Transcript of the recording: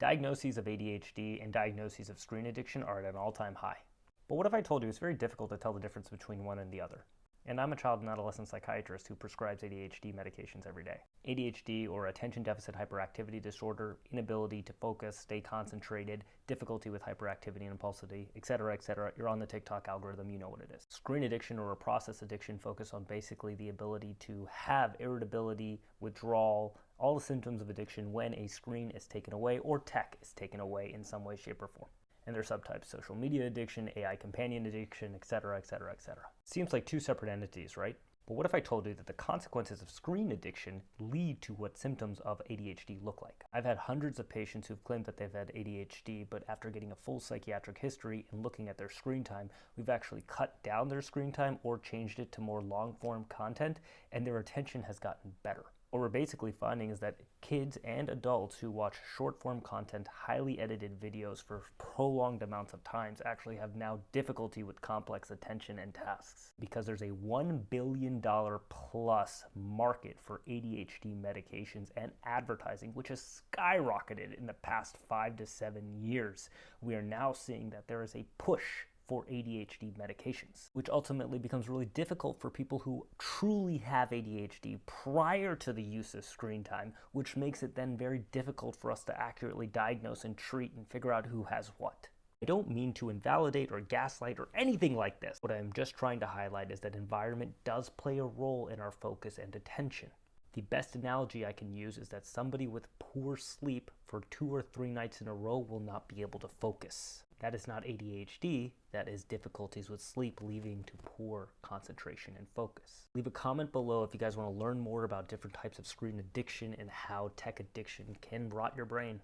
Diagnoses of ADHD and diagnoses of screen addiction are at an all-time high. But what if I told you it's very difficult to tell the difference between one and the other? And I'm a child and adolescent psychiatrist who prescribes ADHD medications every day. ADHD, or attention deficit hyperactivity disorder, inability to focus, stay concentrated, difficulty with hyperactivity and impulsivity, etc., you're on the TikTok algorithm, you know what it is. Screen addiction or a process addiction focus on basically the ability to have irritability, withdrawal, all the symptoms of addiction when a screen is taken away or tech is taken away in some way, shape, or form. And their subtypes: social media addiction, AI companion addiction, etc. Seems like two separate entities, right? But what if I told you that the consequences of screen addiction lead to what symptoms of ADHD look like? I've had hundreds of patients who've claimed that they've had ADHD, but after getting a full psychiatric history and looking at their screen time, we've actually cut down their screen time or changed it to more long-form content, and their attention has gotten better. What we're basically finding is that kids and adults who watch short-form content, highly edited videos for prolonged amounts of times actually have now difficulty with complex attention and tasks because there's a $1 billion plus market for ADHD medications and advertising, which has skyrocketed in the past 5 to 7 years. We are now seeing that there is a push for ADHD medications, which ultimately becomes really difficult for people who truly have ADHD prior to the use of screen time, which makes it then very difficult for us to accurately diagnose and treat and figure out who has what. I don't mean to invalidate or gaslight or anything like this. What I'm just trying to highlight is that environment does play a role in our focus and attention. The best analogy I can use is that somebody with poor sleep for 2 or 3 nights in a row will not be able to focus. That is not ADHD, that is difficulties with sleep leading to poor concentration and focus. Leave a comment below if you guys want to learn more about different types of screen addiction and how tech addiction can rot your brain.